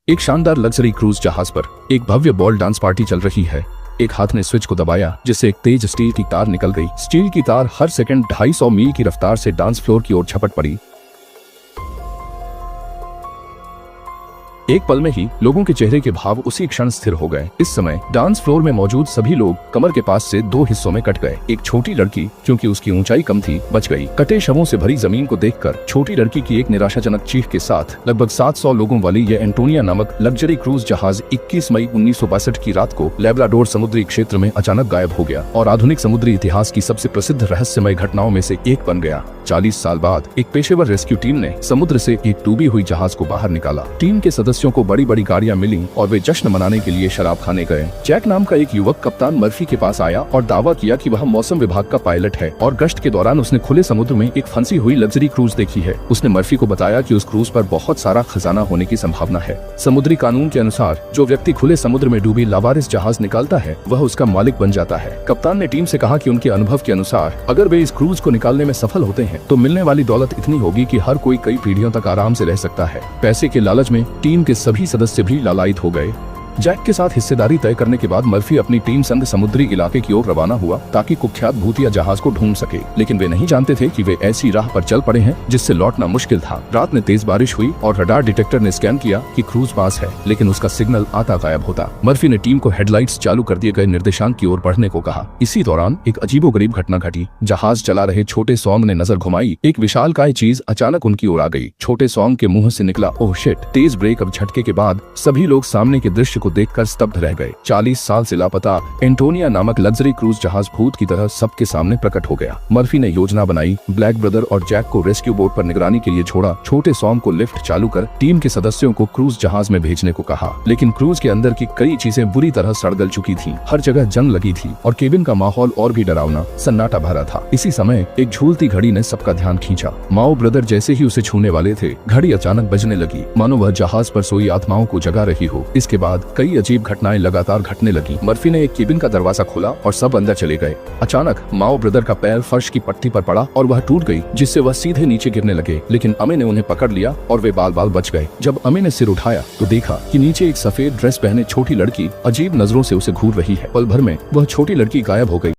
एक शानदार luxury cruise जहाज पर एक भव्य बॉल डांस पार्टी चल रही है। एक हाथ ने स्विच को दबाया जिससे एक तेज स्टील की तार निकल गई। स्टील की तार हर सेकंड 250 मील की रफ्तार से डांस फ्लोर की ओर झपट पड़ी। एक पल में ही लोगों के चेहरे के भाव उसी क्षण स्थिर हो गए। इस समय डांस फ्लोर में मौजूद सभी लोग कमर के पास से दो हिस्सों में कट गए। एक छोटी लड़की, क्योंकि उसकी ऊंचाई कम थी, बच गई। कटे शवों से भरी जमीन को देखकर छोटी लड़की की एक निराशाजनक चीख के साथ लगभग 700 लोगों वाली यह एंटोनिया नामक लग्जरी क्रूज जहाज 21 मई 1962 की रात को लैब्राडोर समुद्री क्षेत्र में अचानक गायब हो गया और आधुनिक समुद्री इतिहास की सबसे प्रसिद्ध रहस्यमय घटनाओं में से एक बन गया। 40 साल बाद एक पेशेवर रेस्क्यू टीम ने समुद्र से एक डूबी हुई जहाज को बाहर निकाला। टीम के सदस्यों को बड़ी बड़ी गाड़ियां मिली और वे जश्न मनाने के लिए शराब खाने गए। जैक नाम का एक युवक कप्तान मर्फी के पास आया और दावा किया कि वह मौसम विभाग का पायलट है और गश्त के दौरान उसने खुले समुद्र में एक फंसी हुई लग्जरी क्रूज देखी है। उसने मर्फी को बताया कि उस क्रूज पर बहुत सारा खजाना होने की संभावना है। समुद्री कानून के अनुसार जो व्यक्ति खुले समुद्र में डूबी लावारिस जहाज निकालता है वह उसका मालिक बन जाता है। कप्तान ने टीम से कहा कि उनके अनुभव के अनुसार अगर वे इस क्रूज को निकालने में सफल होते हैं तो मिलने वाली दौलत इतनी होगी कि हर कोई कई पीढ़ियों तक आराम से रह सकता है। पैसे के लालच में टीम के सभी सदस्य भी लालायित हो गए। जैक के साथ हिस्सेदारी तय करने के बाद मर्फी अपनी टीम संग समुद्री इलाके की ओर रवाना हुआ ताकि कुख्यात भूतिया जहाज को ढूंढ सके, लेकिन वे नहीं जानते थे कि वे ऐसी राह पर चल पड़े हैं जिससे लौटना मुश्किल था। रात में तेज बारिश हुई और रडार डिटेक्टर ने स्कैन किया कि क्रूज पास है, लेकिन उसका सिग्नल आता गायब होता। मर्फी ने टीम को हेडलाइट्स चालू कर दिए गए निर्देशांक की ओर बढ़ने को कहा। इसी दौरान एक अजीबोगरीब घटना घटी। जहाज चला रहे छोटे सॉन्ग ने नजर घुमाई। एक विशालकाय चीज अचानक उनकी ओर आ गई। छोटे सॉन्ग के मुंह से निकला, ओह शिट। तेज ब्रेक अब झटके के बाद सभी लोग सामने के दृश्य को देखकर स्तब्ध रह गए। 40 साल से लापता एंटोनिया नामक लग्जरी क्रूज जहाज भूत की तरह सबके सामने प्रकट हो गया। मर्फी ने योजना बनाई, ब्लैक ब्रदर और जैक को रेस्क्यू बोट पर निगरानी के लिए छोड़ा। छोटे सॉन्ग को लिफ्ट चालू कर टीम के सदस्यों को क्रूज जहाज में भेजने को कहा, लेकिन क्रूज के अंदर की कई चीजें बुरी तरह सड़गल चुकी थीं। हर जगह जंग लगी थी और केबिन का माहौल और भी डरावना सन्नाटा भरा था। इसी समय एक झूलती घड़ी ने सबका ध्यान खींचा। माओ ब्रदर जैसे ही उसे छूने वाले थे, घड़ी अचानक बजने लगी, मानो वह जहाज पर सोई आत्माओं को जगा रही हो। इसके बाद कई अजीब घटनाएं लगातार घटने लगी। मर्फी ने एक केबिन का दरवाजा खोला और सब अंदर चले गए। अचानक माओ ब्रदर का पैर फर्श की पट्टी पर पड़ा और वह टूट गई, जिससे वह सीधे नीचे गिरने लगे, लेकिन अमे ने उन्हें पकड़ लिया और वे बाल बाल बच गए। जब अमे ने सिर उठाया तो देखा कि नीचे एक सफेद ड्रेस पहने छोटी लड़की अजीब नजरों से उसे घूर रही है। पल भर में वह छोटी लड़की गायब हो गई।